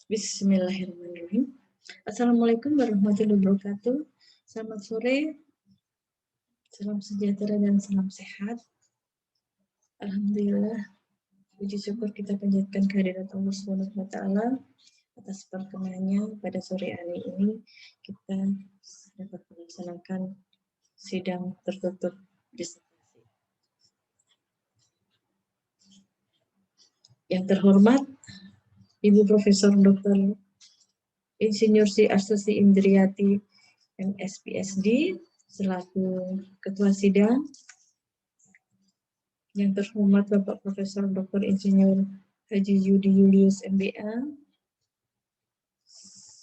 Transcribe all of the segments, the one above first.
Bismillahirrahmanirrahim. Assalamualaikum warahmatullahi wabarakatuh. Selamat sore, salam sejahtera dan salam sehat. Alhamdulillah, puji syukur kita panjatkan kehadirat Allah Subhanahu wa taala atas perkenannya pada sore hari ini kita dapat melaksanakan sidang tertutup disertasi. Yang terhormat Ibu Profesor Dr. Insinyur Sri Astuti Indriati MSPSD selaku Ketua Sidang, yang terhormat Bapak Profesor Dr. Insinyur Haji Yudi Julius MBA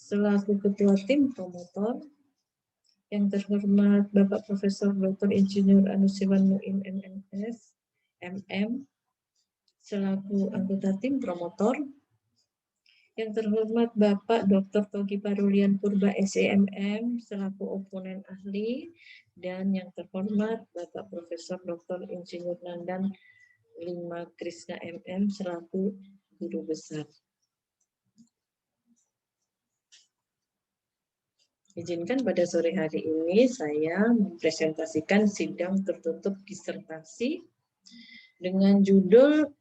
selaku Ketua Tim Promotor, yang terhormat Bapak Profesor Dr. Insinyur Anusiwan Muin MMS MM selaku anggota Tim Promotor, yang terhormat Bapak Dr. Togi Parulian Purba SEMM selaku oponen ahli, dan yang terhormat Bapak Profesor Dr. Insinyur Nandan Lima Krisna MM selaku guru besar. Izinkan pada sore hari ini saya mempresentasikan sidang tertutup disertasi dengan judul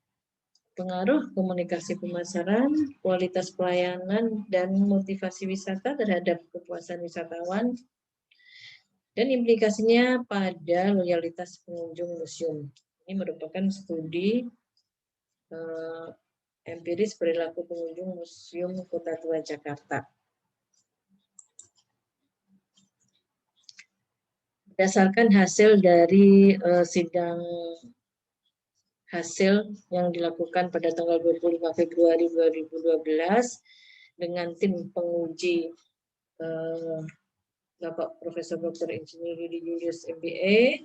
Pengaruh Komunikasi Pemasaran, Kualitas Pelayanan, dan Motivasi Wisata terhadap Kepuasan Wisatawan, dan implikasinya pada loyalitas pengunjung museum. Ini merupakan studi empiris perilaku pengunjung Museum Kota Tua Jakarta. Berdasarkan hasil dari sidang hasil yang dilakukan pada tanggal 25 Februari 2012 dengan tim penguji Bapak Profesor Dr. Insinyur Yudi Julius MBA,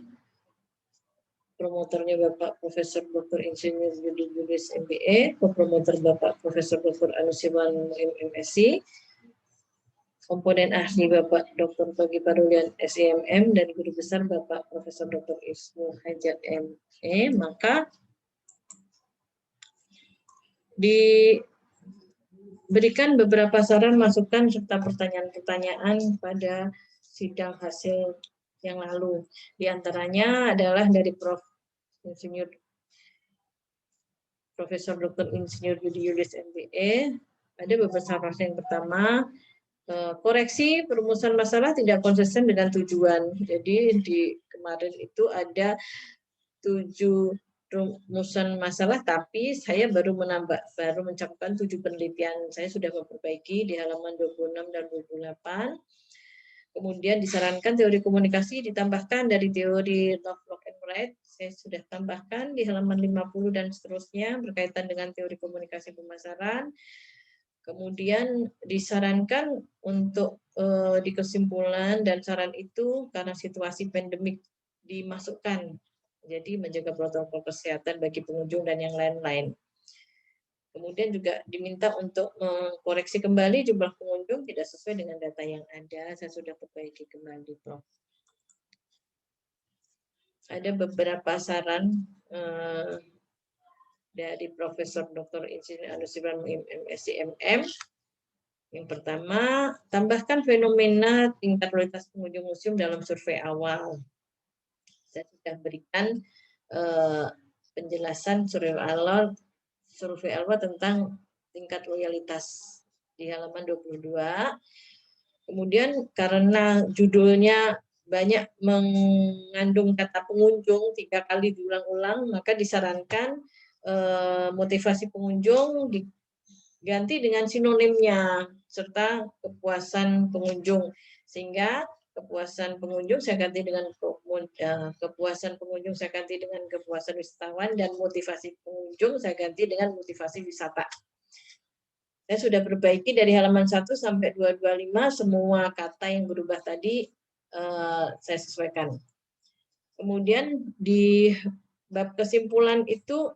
promotornya Bapak Profesor Dr. Insinyur Yudi Julius MBA, promotor Bapak Profesor Dr. Anusiwan MMSI, komponen ahli Bapak Dr. Togi Parulian SEMM, dan guru besar Bapak Profesor Dr. Ismu Hajat ME, maka diberikan beberapa saran, masukan, serta pertanyaan-pertanyaan pada sidang hasil yang lalu. Di antaranya adalah dari Profesor Dr. Insinyur Yudi Julius MBA, ada beberapa saran. Yang pertama, koreksi perumusan masalah tidak konsisten dengan tujuan. Jadi di kemarin itu ada 7 rumusan masalah, tapi saya baru mencapai 7 penelitian. Saya sudah memperbaiki di halaman 26 dan 28. Kemudian disarankan teori komunikasi ditambahkan dari teori Love, Lock, and Write. Saya sudah tambahkan di halaman 50 dan seterusnya berkaitan dengan teori komunikasi pemasaran. Kemudian disarankan untuk di kesimpulan dan saran itu karena situasi pandemik dimasukkan. Jadi menjaga protokol kesehatan bagi pengunjung dan yang lain-lain. Kemudian juga diminta untuk mengkoreksi kembali jumlah pengunjung tidak sesuai dengan data yang ada. Saya sudah perbaiki kembali, Prof. Ada beberapa saran dari Profesor Dr. Insinyur Anusiwan MSCMM. Yang pertama, tambahkan fenomena tingkat loyalitas pengunjung museum dalam survei awal. Saya sudah berikan penjelasan survei awal tentang tingkat loyalitas di halaman 22. Kemudian karena judulnya banyak mengandung kata pengunjung 3 kali diulang-ulang, maka disarankan motivasi pengunjung diganti dengan sinonimnya serta kepuasan pengunjung, sehingga kepuasan pengunjung saya ganti dengan kepuasan pengunjung saya ganti dengan kepuasan wisatawan, dan motivasi pengunjung saya ganti dengan motivasi wisata. Saya sudah perbaiki dari halaman 1 sampai 225, semua kata yang berubah tadi saya sesuaikan. Kemudian di bab kesimpulan itu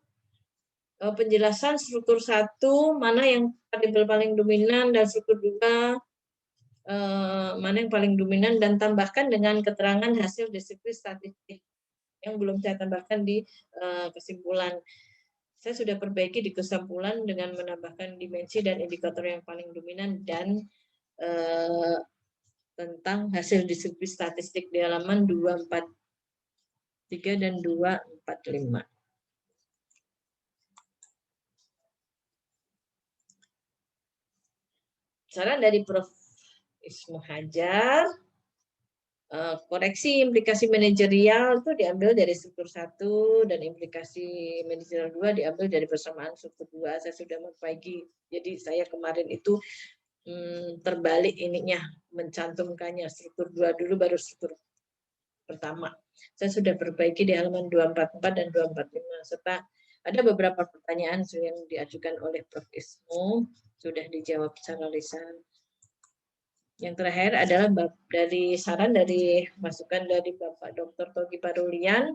penjelasan struktur 1, mana yang variabel paling dominan, dan struktur 2, mana yang paling dominan, dan tambahkan dengan keterangan hasil deskripsi statistik yang belum saya tambahkan di kesimpulan. saya sudah perbaiki di kesimpulan dengan menambahkan dimensi dan indikator yang paling dominan dan tentang hasil distribusi statistik di halaman 243 dan 245. Saran dari Prof. Ismu Hajar, koreksi implikasi manajerial itu diambil dari struktur 1 dan implikasi manajerial 2 diambil dari persamaan struktur 2. Saya sudah membagi. Jadi saya kemarin itu terbalik ininya, mencantumkannya struktur 2 dulu baru struktur pertama. Saya sudah perbaiki di halaman 244 dan 245 serta ada beberapa pertanyaan yang diajukan oleh Prof. Ismu sudah dijawab secara lisan. Yang terakhir adalah dari saran dari masukan dari Bapak Dr. Togi Parulian.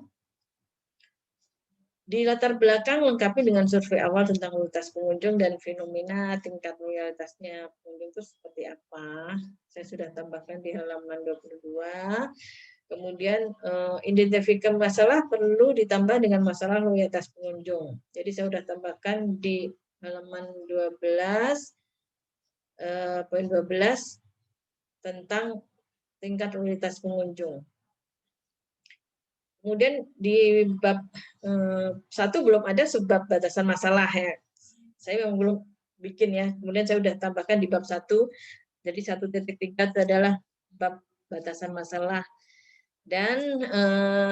Di latar belakang lengkapi dengan survei awal tentang loyalitas pengunjung dan fenomena tingkat loyalitasnya pengunjung itu seperti apa. Saya sudah tambahkan di halaman 22. Kemudian identifikasi masalah perlu ditambah dengan masalah loyalitas pengunjung. Jadi saya sudah tambahkan di halaman 12, poin 12 tentang tingkat loyalitas pengunjung. Kemudian di bab 1 belum ada sebab batasan masalah ya. Saya memang belum bikin ya. Kemudian saya sudah tambahkan di bab 1. Jadi 1.3 itu adalah bab batasan masalah. Dan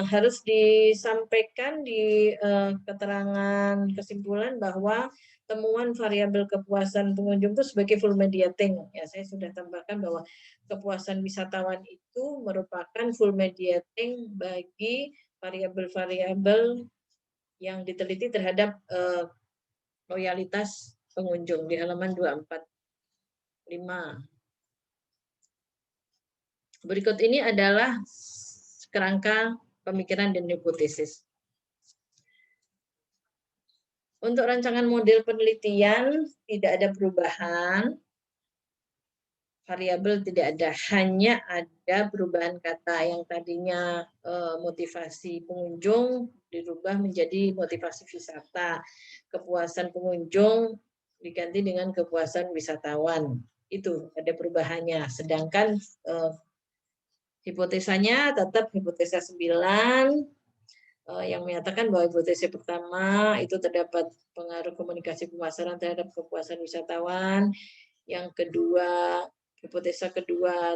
harus disampaikan di keterangan kesimpulan bahwa temuan variabel kepuasan pengunjung itu sebagai full mediating. Ya, saya sudah tambahkan bahwa kepuasan wisatawan itu merupakan full mediating bagi variabel-variabel yang diteliti terhadap loyalitas pengunjung di halaman 245. Berikut ini adalah kerangka pemikiran dan hipotesis. Untuk rancangan model penelitian tidak ada perubahan, variabel tidak ada, hanya ada perubahan kata yang tadinya motivasi pengunjung dirubah menjadi motivasi wisata. Kepuasan pengunjung diganti dengan kepuasan wisatawan. Itu ada perubahannya. Sedangkan hipotesanya tetap hipotesa 9 yang menyatakan bahwa hipotesa pertama itu terdapat pengaruh komunikasi pemasaran terhadap kepuasan wisatawan. Yang kedua, hipotesa kedua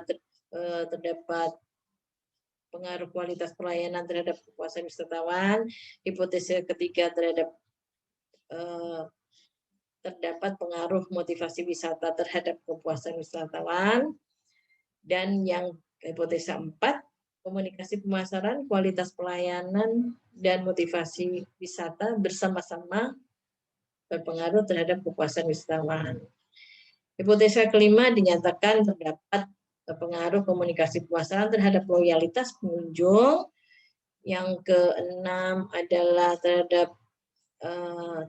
terdapat pengaruh kualitas pelayanan terhadap kepuasan wisatawan. Hipotesa ketiga terdapat pengaruh motivasi wisata terhadap kepuasan wisatawan. Dan yang hipotesa 4, komunikasi pemasaran, kualitas pelayanan, dan motivasi wisata bersama-sama berpengaruh terhadap kepuasan wisatawan. Hipotesa kelima dinyatakan terdapat pengaruh komunikasi pemasaran terhadap loyalitas pengunjung. Yang keenam adalah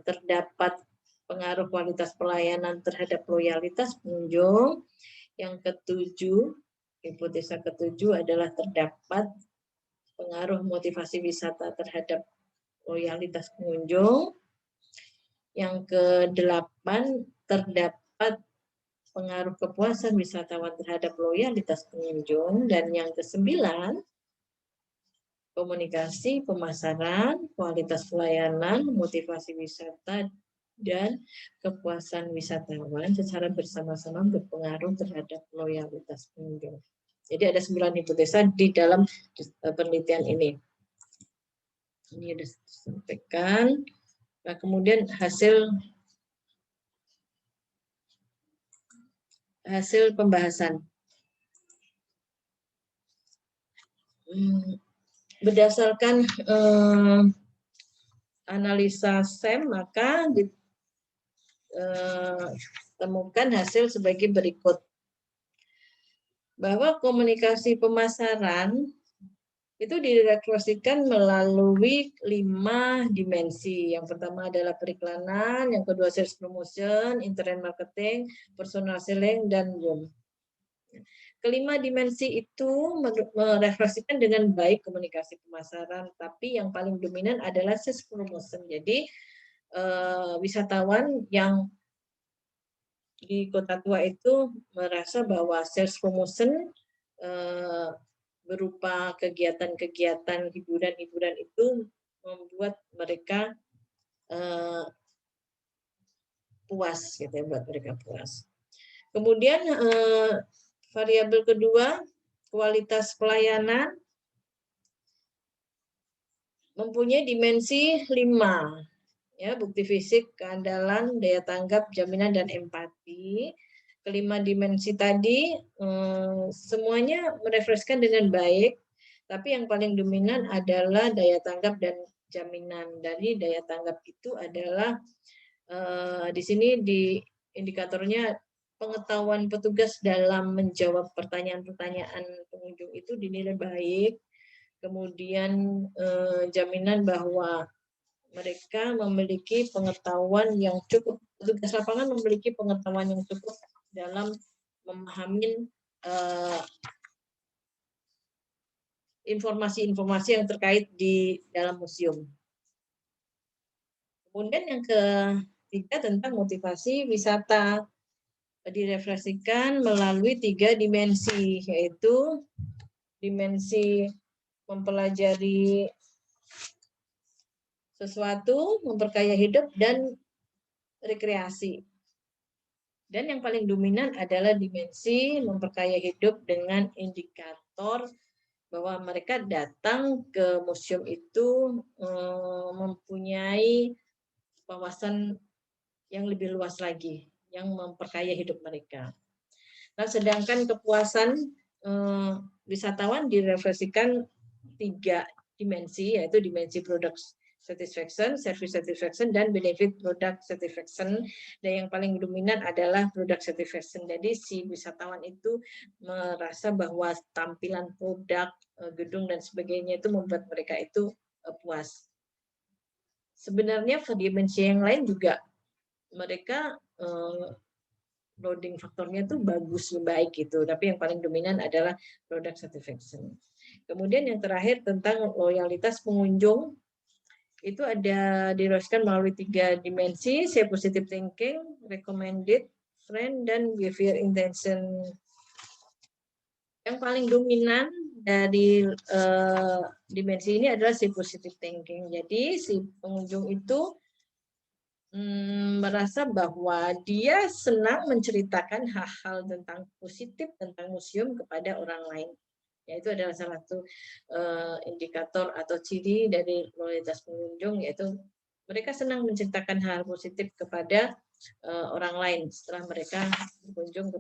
terdapat pengaruh kualitas pelayanan terhadap loyalitas pengunjung. Yang ketujuh, hipotesa ketujuh adalah terdapat pengaruh motivasi wisata terhadap loyalitas pengunjung. Yang kedelapan, terdapat pengaruh kepuasan wisatawan terhadap loyalitas pengunjung. Dan yang kesembilan, komunikasi, pemasaran, kualitas pelayanan, motivasi wisata, dan kepuasan wisatawan secara bersama-sama berpengaruh terhadap loyalitas pengunjung. Jadi ada 9 hipotesa di dalam penelitian ini. Ini sudah disampaikan. Nah, kemudian hasil pembahasan. Berdasarkan analisa SEM, maka ditemukan hasil sebagai berikut. Bahwa komunikasi pemasaran itu direfleksikan melalui 5 dimensi. Yang pertama adalah periklanan, yang kedua sales promotion, internet marketing, personal selling, dan boom. Kelima dimensi itu merefleksikan dengan baik komunikasi pemasaran, tapi yang paling dominan adalah sales promotion. Jadi wisatawan yang di Kota Tua itu merasa bahwa sales promotion berupa kegiatan-kegiatan hiburan-hiburan itu membuat mereka puas, gitu ya, buat mereka puas. Kemudian variabel kedua, kualitas pelayanan mempunyai dimensi 5. Ya, bukti fisik, keandalan, daya tanggap, jaminan, dan empati. Kelima dimensi tadi semuanya merefleksikan dengan baik, tapi yang paling dominan adalah daya tanggap dan jaminan. Dari daya tanggap itu adalah di sini di indikatornya pengetahuan petugas dalam menjawab pertanyaan-pertanyaan pengunjung itu dinilai baik. Kemudian jaminan bahwa mereka memiliki pengetahuan yang cukup, petugas lapangan memiliki pengetahuan yang cukup dalam memahami informasi-informasi yang terkait di dalam museum. Kemudian yang ketiga tentang motivasi wisata, direfleksikan melalui 3 dimensi, yaitu dimensi mempelajari sesuatu, memperkaya hidup, dan rekreasi. Dan yang paling dominan adalah dimensi memperkaya hidup dengan indikator bahwa mereka datang ke museum itu mempunyai wawasan yang lebih luas lagi, yang memperkaya hidup mereka. Nah, sedangkan kepuasan wisatawan direfleksikan 3 dimensi, yaitu dimensi product satisfaction, service satisfaction, dan benefit product satisfaction. Dan yang paling dominan adalah product satisfaction. Jadi si wisatawan itu merasa bahwa tampilan produk, gedung, dan sebagainya itu membuat mereka itu puas. Sebenarnya dimensi yang lain juga mereka loading faktornya tuh bagus, baik gitu. Tapi yang paling dominan adalah product satisfaction. Kemudian yang terakhir tentang loyalitas pengunjung, itu ada direfleksikan melalui 3 dimensi, say positive thinking, recommended, friend, dan behavior intention. Yang paling dominan dari dimensi ini adalah say positive thinking. Jadi si pengunjung itu merasa bahwa dia senang menceritakan hal-hal tentang positif tentang museum kepada orang lain. Yaitu adalah salah satu indikator atau ciri dari loyalitas pengunjung, yaitu mereka senang menceritakan hal positif kepada orang lain setelah mereka berkunjung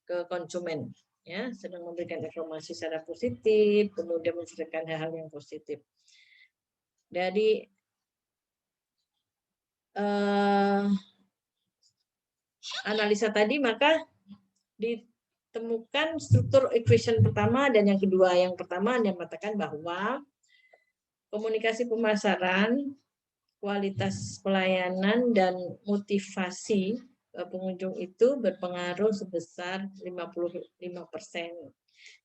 ke konsumen. Ya, sedang memberikan informasi secara positif, kemudian menceritakan hal-hal yang positif. Dari analisa tadi, maka ditemukan struktur equation pertama dan yang kedua. Yang pertama yang mengatakan bahwa komunikasi pemasaran, kualitas pelayanan, dan motivasi pengunjung itu berpengaruh sebesar 55%.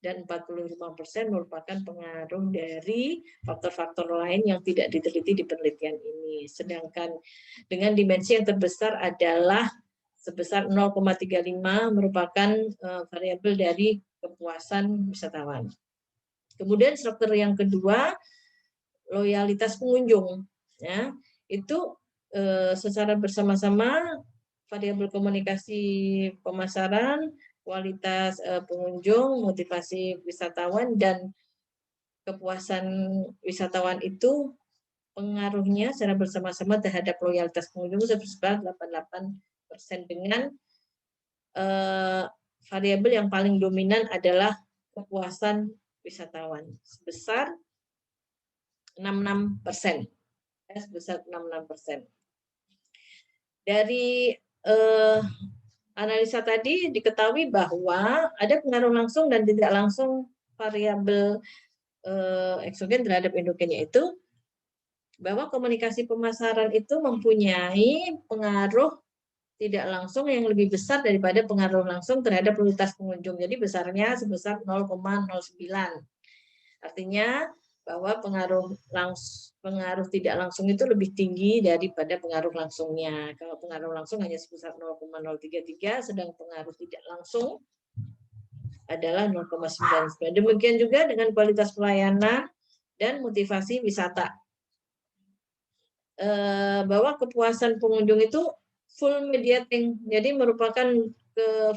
Dan 45% merupakan pengaruh dari faktor-faktor lain yang tidak diteliti di penelitian ini. Sedangkan dengan dimensi yang terbesar adalah sebesar 0,35 merupakan variabel dari kepuasan wisatawan. Kemudian struktur yang kedua, loyalitas pengunjung. Ya, itu secara bersama-sama variabel komunikasi pemasaran, kualitas pengunjung, motivasi wisatawan, dan kepuasan wisatawan itu pengaruhnya secara bersama-sama terhadap loyalitas pengunjung sebesar 88%, dengan variabel yang paling dominan adalah kepuasan wisatawan sebesar 66%. Sebesar 66%. Dari analisa tadi diketahui bahwa ada pengaruh langsung dan tidak langsung variabel eksogen terhadap endogen, yaitu bahwa komunikasi pemasaran itu mempunyai pengaruh tidak langsung yang lebih besar daripada pengaruh langsung terhadap loyalitas pengunjung. Jadi besarnya sebesar 0,09. Artinya bahwa pengaruh tidak langsung itu lebih tinggi daripada pengaruh langsungnya. Kalau pengaruh langsung hanya sebesar 0,033, sedang pengaruh tidak langsung adalah 0,99. Demikian juga dengan kualitas pelayanan dan motivasi wisata. Bahwa kepuasan pengunjung itu full mediating, jadi merupakan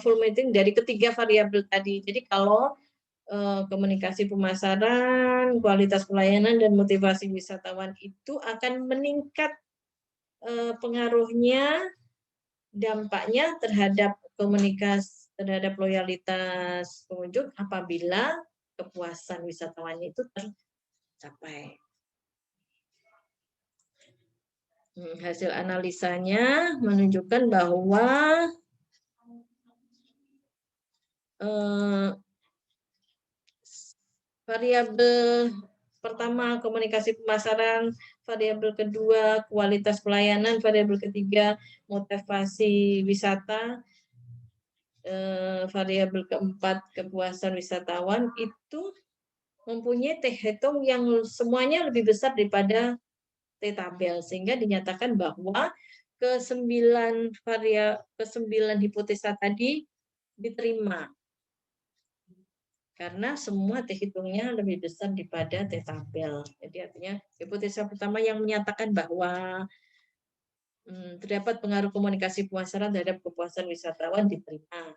full mediating dari ketiga variabel tadi. Jadi kalau komunikasi pemasaran, kualitas pelayanan, dan motivasi wisatawan itu akan meningkat pengaruhnya, dampaknya terhadap komunikasi, terhadap loyalitas pengunjung apabila kepuasan wisatawannya itu tercapai. Hasil analisanya menunjukkan bahwa variabel pertama komunikasi pemasaran, variabel kedua kualitas pelayanan, variabel ketiga motivasi wisata, variabel keempat kepuasan wisatawan itu mempunyai T-hitung yang semuanya lebih besar daripada T-tabel, sehingga dinyatakan bahwa ke-9 hipotesa tadi diterima karena semua T-hitungnya lebih besar daripada T-tabel. Jadi artinya hipotesa pertama yang menyatakan bahwa terdapat pengaruh komunikasi pemasaran terhadap kepuasan wisatawan diterima.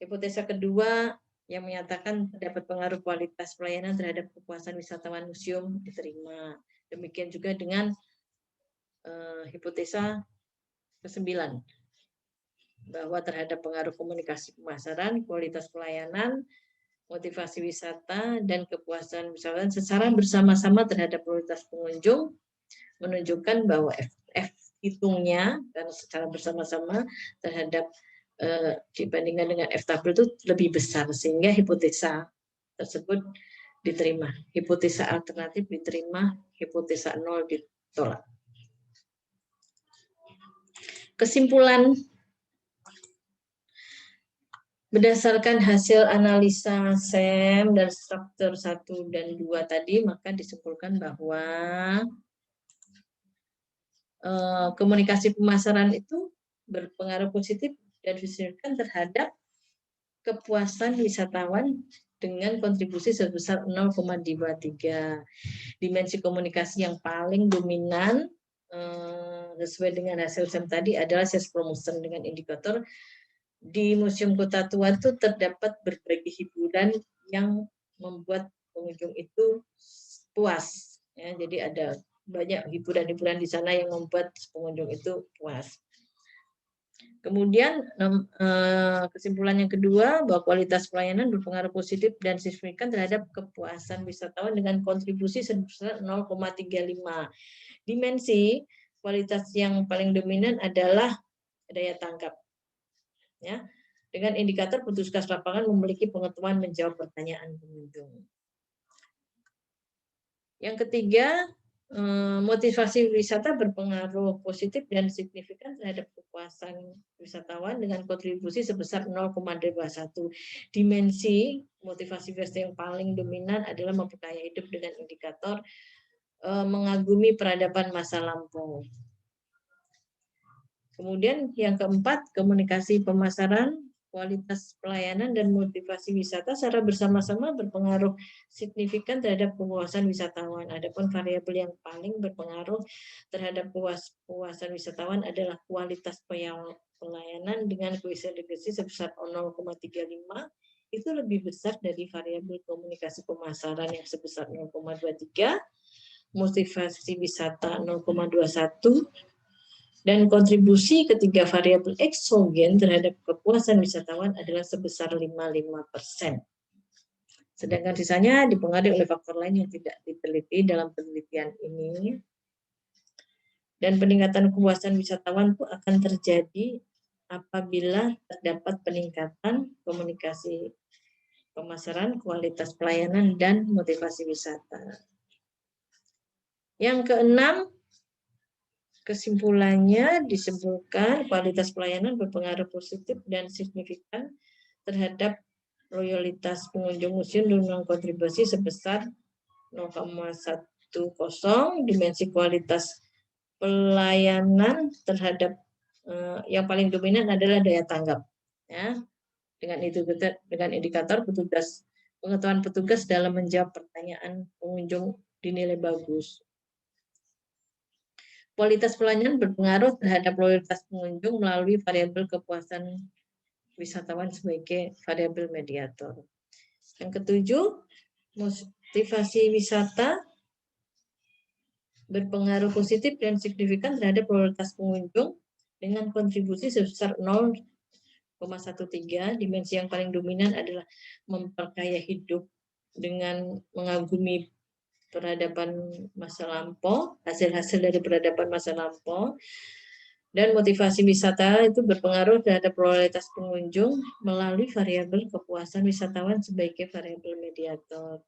Hipotesa kedua yang menyatakan terdapat pengaruh kualitas pelayanan terhadap kepuasan wisatawan museum diterima. Demikian juga dengan hipotesa ke-9 bahwa terhadap pengaruh komunikasi pemasaran, kualitas pelayanan, motivasi wisata, dan kepuasan wisatawan secara bersama-sama terhadap prioritas pengunjung menunjukkan bahwa F-hitungnya dan secara bersama-sama terhadap dibandingkan dengan F-tabel itu lebih besar, sehingga hipotesa tersebut diterima. Hipotesa alternatif diterima, hipotesa 0 ditolak. Kesimpulan, berdasarkan hasil analisa SEM dan struktur 1 dan 2 tadi, maka disimpulkan bahwa komunikasi pemasaran itu berpengaruh positif dan signifikan terhadap kepuasan wisatawan dengan kontribusi sebesar 0,23. Dimensi komunikasi yang paling dominan sesuai dengan hasil SEM tadi adalah sales promotion dengan indikator di Museum Kota Tua itu terdapat berbagai hiburan yang membuat pengunjung itu puas. Ya, jadi ada banyak hiburan-hiburan di sana yang membuat pengunjung itu puas. Kemudian kesimpulan yang kedua bahwa kualitas pelayanan berpengaruh positif dan signifikan terhadap kepuasan wisatawan dengan kontribusi sebesar 0,35. Dimensi kualitas yang paling dominan adalah daya tangkap. Ya, dengan indikator petugas lapangan memiliki pengetahuan menjawab pertanyaan pengunjung. Yang ketiga, motivasi wisata berpengaruh positif dan signifikan terhadap kepuasan wisatawan dengan kontribusi sebesar 0,21. Dimensi motivasi wisata yang paling dominan adalah memperkaya hidup dengan indikator mengagumi peradaban masa lampau. Kemudian yang keempat, komunikasi pemasaran, kualitas pelayanan, dan motivasi wisata secara bersama-sama berpengaruh signifikan terhadap kepuasan wisatawan. Adapun variabel yang paling berpengaruh terhadap kepuasan wisatawan adalah kualitas pelayanan dengan koefisien regresi sebesar 0,35, itu lebih besar dari variabel komunikasi pemasaran yang sebesar 0,23, motivasi wisata 0,21, dan kontribusi ketiga variabel eksogen terhadap kepuasan wisatawan adalah sebesar 55%. Sedangkan sisanya dipengaruhi oleh faktor lain yang tidak diteliti dalam penelitian ini. Dan peningkatan kepuasan wisatawan itu akan terjadi apabila terdapat peningkatan komunikasi pemasaran, kualitas pelayanan, dan motivasi wisata. Yang keenam, kesimpulannya disimpulkan kualitas pelayanan berpengaruh positif dan signifikan terhadap loyalitas pengunjung museum dengan kontribusi sebesar 0,10, dimensi kualitas pelayanan terhadap yang paling dominan adalah daya tanggap, ya. Dengan indikator pengetahuan petugas dalam menjawab pertanyaan pengunjung dinilai bagus. Kualitas pelayanan berpengaruh terhadap loyalitas pengunjung melalui variabel kepuasan wisatawan sebagai variabel mediator. Yang ketujuh, motivasi wisata berpengaruh positif dan signifikan terhadap loyalitas pengunjung dengan kontribusi sebesar 0,13. Dimensi yang paling dominan adalah memperkaya hidup dengan mengagumi peradaban masa lampau, hasil-hasil dari peradaban masa lampau. Dan motivasi wisata itu berpengaruh terhadap loyalitas pengunjung melalui variabel kepuasan wisatawan sebagai variabel mediator.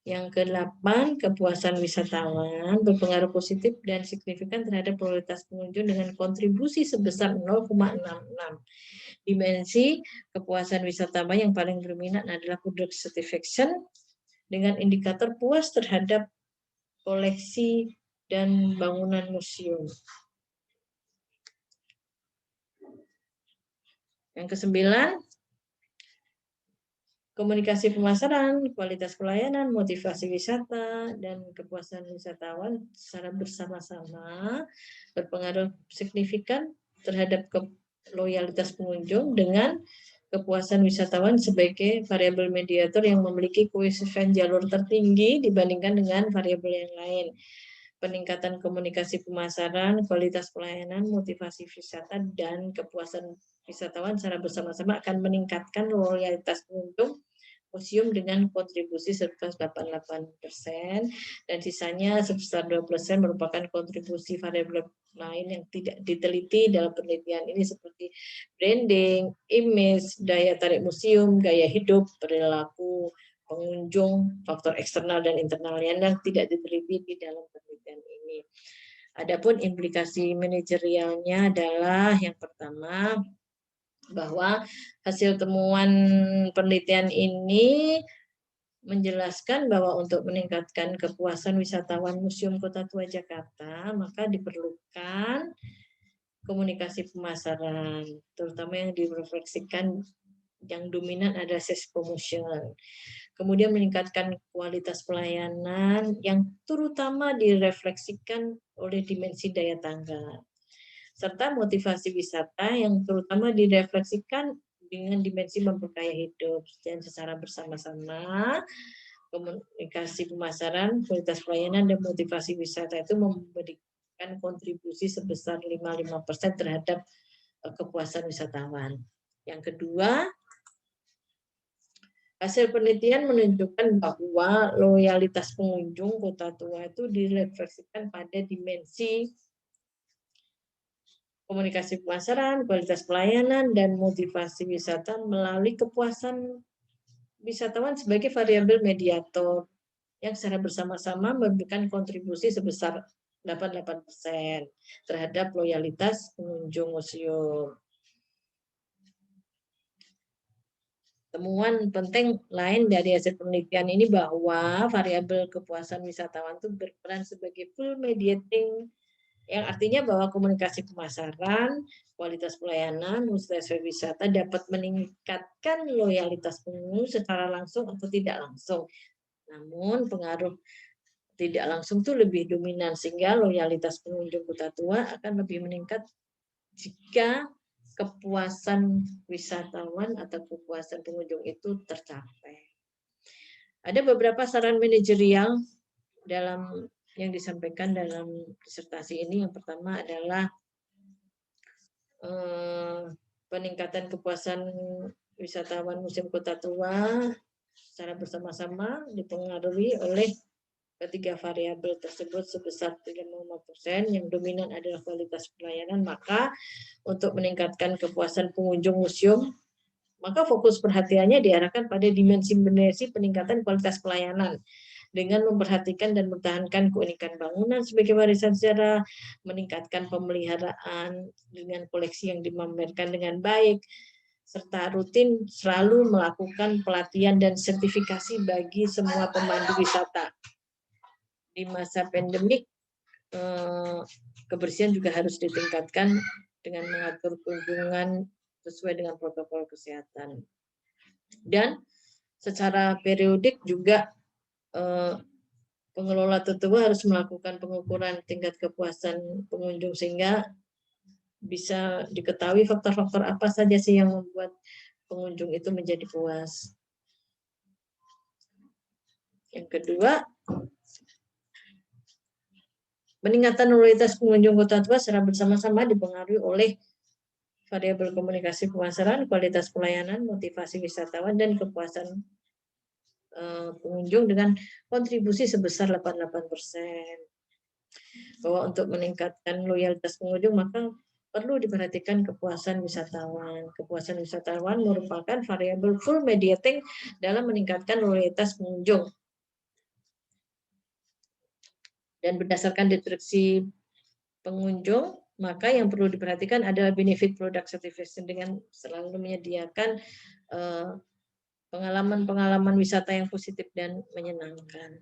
Yang ke-8, kepuasan wisatawan berpengaruh positif dan signifikan terhadap loyalitas pengunjung dengan kontribusi sebesar 0,66. Dimensi kepuasan wisatawan yang paling dominan adalah product satisfaction dengan indikator puas terhadap koleksi dan bangunan museum. Yang ke-9, komunikasi pemasaran, kualitas pelayanan, motivasi wisata, dan kepuasan wisatawan secara bersama-sama berpengaruh signifikan terhadap loyalitas pengunjung dengan kepuasan wisatawan sebagai variabel mediator yang memiliki koefisien jalur tertinggi dibandingkan dengan variabel yang lain. Peningkatan komunikasi pemasaran, kualitas pelayanan, motivasi wisata, dan kepuasan wisatawan secara bersama-sama akan meningkatkan loyalitas pengunjung museum dengan kontribusi sebesar 88% dan sisanya sebesar 2% merupakan kontribusi variabel lain yang tidak diteliti dalam penelitian ini seperti branding, image, daya tarik museum, gaya hidup, perilaku pengunjung, faktor eksternal dan internal yang tidak diteliti di dalam penelitian ini. Adapun implikasi manajerialnya adalah yang pertama, bahwa hasil temuan penelitian ini menjelaskan bahwa untuk meningkatkan kepuasan wisatawan Museum Kota Tua Jakarta, maka diperlukan komunikasi pemasaran, terutama yang direfleksikan yang dominan adalah sales promotion. Kemudian meningkatkan kualitas pelayanan yang terutama direfleksikan oleh dimensi daya tanggap, serta motivasi wisata yang terutama direfleksikan dengan dimensi memperkaya hidup. Dan secara bersama-sama, komunikasi pemasaran, kualitas pelayanan, dan motivasi wisata itu memberikan kontribusi sebesar 55% terhadap kepuasan wisatawan. Yang kedua, hasil penelitian menunjukkan bahwa loyalitas pengunjung Kota Tua itu direfleksikan pada dimensi komunikasi pemasaran, kualitas pelayanan, dan motivasi wisata melalui kepuasan wisatawan sebagai variabel mediator yang secara bersama-sama memberikan kontribusi sebesar 88% terhadap loyalitas pengunjung museum. Temuan penting lain dari hasil penelitian ini bahwa variabel kepuasan wisatawan itu berperan sebagai full mediating, yang artinya bahwa komunikasi pemasaran, kualitas pelayanan, motivasi wisata dapat meningkatkan loyalitas pengunjung secara langsung atau tidak langsung. Namun pengaruh tidak langsung itu lebih dominan sehingga loyalitas pengunjung Kota Tua akan lebih meningkat jika kepuasan wisatawan atau kepuasan pengunjung itu tercapai. Ada beberapa saran manajerial dalam yang disampaikan dalam disertasi ini. Yang pertama adalah peningkatan kepuasan wisatawan Museum Kota Tua secara bersama-sama dipengaruhi oleh ketiga variabel tersebut sebesar 35%. Yang dominan adalah kualitas pelayanan. Maka untuk meningkatkan kepuasan pengunjung museum, maka fokus perhatiannya diarahkan pada dimensi-dimensi peningkatan kualitas pelayanan dengan memperhatikan dan mempertahankan keunikan bangunan sebagai warisan sejarah, meningkatkan pemeliharaan dengan koleksi yang dipamerkan dengan baik, serta rutin selalu melakukan pelatihan dan sertifikasi bagi semua pemandu wisata. Di masa pandemik, kebersihan juga harus ditingkatkan dengan mengatur kunjungan sesuai dengan protokol kesehatan. Dan secara periodik juga pengelola tour harus melakukan pengukuran tingkat kepuasan pengunjung sehingga bisa diketahui faktor-faktor apa saja sih yang membuat pengunjung itu menjadi puas. Yang kedua, peningkatan loyalitas pengunjung kota tua secara bersama-sama dipengaruhi oleh variabel komunikasi pemasaran, kualitas pelayanan, motivasi wisatawan, dan kepuasan pengunjung dengan kontribusi sebesar 88%. Bahwa untuk meningkatkan loyalitas pengunjung maka perlu diperhatikan kepuasan wisatawan. Kepuasan wisatawan merupakan variabel full mediating dalam meningkatkan loyalitas pengunjung. Dan berdasarkan deskripsi pengunjung, maka yang perlu diperhatikan adalah benefit product satisfaction dengan selalu menyediakan pengalaman-pengalaman wisata yang positif dan menyenangkan.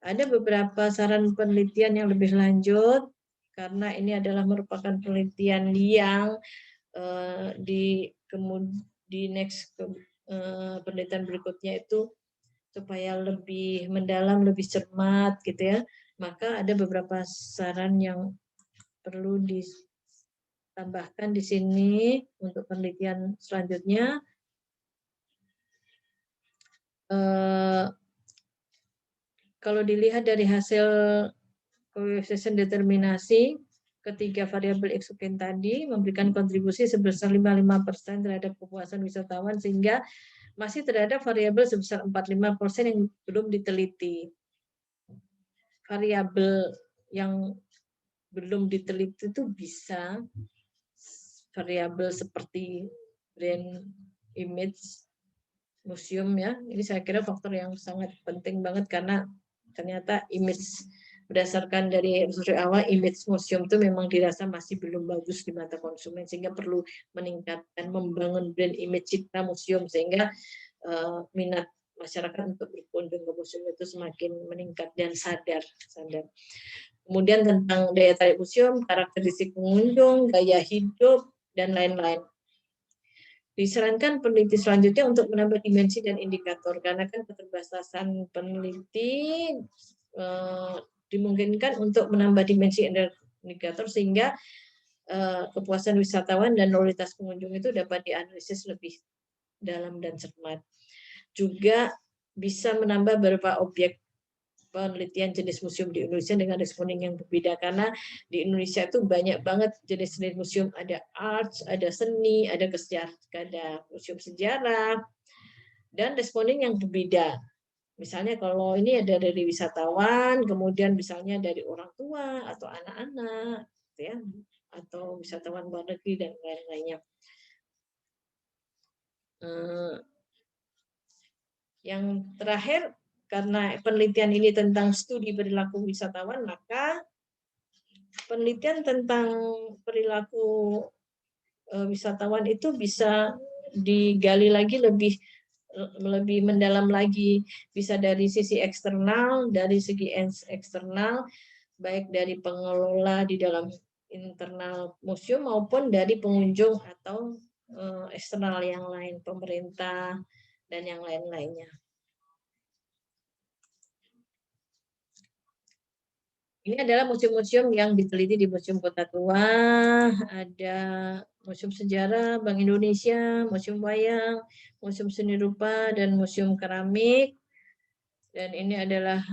Ada beberapa saran penelitian yang lebih lanjut, karena ini adalah merupakan penelitian yang di next penelitian berikutnya itu supaya lebih mendalam, lebih cermat gitu ya. Maka ada beberapa saran yang perlu ditambahkan di sini untuk penelitian selanjutnya. Kalau dilihat dari hasil koefisien determinasi, ketiga variabel eksogen tadi memberikan kontribusi sebesar 55% terhadap kepuasan wisatawan, sehingga masih terhadap variabel sebesar 45% yang belum diteliti. Variabel yang belum diteliti itu bisa variabel seperti brand image museum ya. Ini saya kira faktor yang sangat penting banget karena ternyata image berdasarkan dari episode awal, image museum itu memang dirasa masih belum bagus di mata konsumen, sehingga perlu meningkatkan, membangun brand image citra museum sehingga minat masyarakat untuk berkunjung ke museum itu semakin meningkat dan sadar. Kemudian tentang daya tarik museum, karakteristik pengunjung, gaya hidup, dan lain-lain. Disarankan peneliti selanjutnya untuk menambah dimensi dan indikator, karena kan keterbatasan peneliti dimungkinkan untuk menambah dimensi indikator sehingga kepuasan wisatawan dan loyalitas pengunjung itu dapat dianalisis lebih dalam dan cermat. Juga bisa menambah beberapa objek penelitian jenis museum di Indonesia dengan responding yang berbeda, karena di Indonesia itu banyak banget jenis-jenis museum, ada arts, ada seni, ada museum sejarah, dan responding yang berbeda. Misalnya kalau ini ada dari wisatawan, kemudian misalnya dari orang tua atau anak-anak, ya, atau wisatawan luar negeri dan lain-lainnya. Yang terakhir, karena penelitian ini tentang studi perilaku wisatawan, maka penelitian tentang perilaku wisatawan itu bisa digali lagi lebih mendalam lagi, bisa dari sisi eksternal, dari segi eksternal, baik dari pengelola di dalam internal museum maupun dari pengunjung atau eksternal yang lain, pemerintah dan yang lain-lainnya. Ini adalah museum-museum yang diteliti di Museum Kota Tua, ada Museum Sejarah Bank Indonesia, Museum Wayang, Museum Seni Rupa, dan Museum Keramik. Dan ini adalah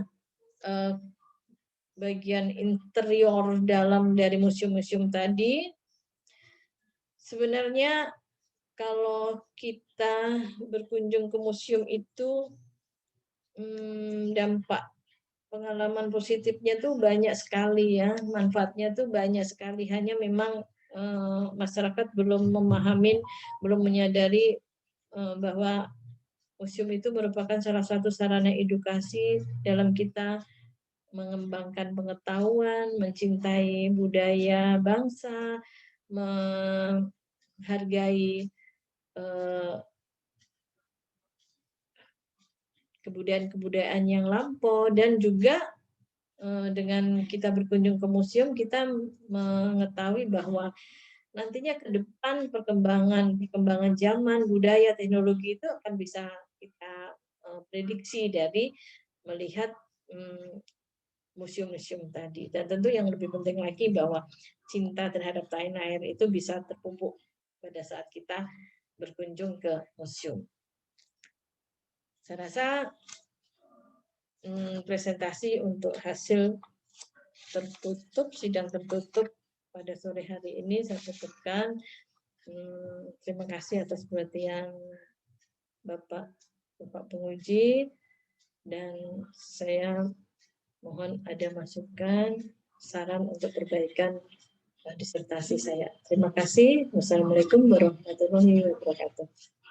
bagian interior dalam dari museum-museum tadi. Sebenarnya kalau kita berkunjung ke museum itu dampak pengalaman positifnya tuh banyak sekali ya, manfaatnya tuh banyak sekali. Hanya memang masyarakat belum memahami, belum menyadari bahwa museum itu merupakan salah satu sarana edukasi dalam kita mengembangkan pengetahuan, mencintai budaya bangsa, menghargai kebudayaan-kebudayaan yang lampau, dan juga dengan kita berkunjung ke museum kita mengetahui bahwa nantinya ke depan perkembangan zaman, budaya, teknologi itu akan bisa kita prediksi dari melihat museum-museum tadi. Dan tentu yang lebih penting lagi bahwa cinta terhadap tanah air itu bisa terpupuk pada saat kita berkunjung ke museum. Saya rasa presentasi untuk hasil tertutup, sidang tertutup pada sore hari ini saya cukupkan. Terima kasih atas perhatian Bapak penguji, dan saya mohon ada masukan, saran untuk perbaikan disertasi saya. Terima kasih. Wassalamualaikum warahmatullahi wabarakatuh.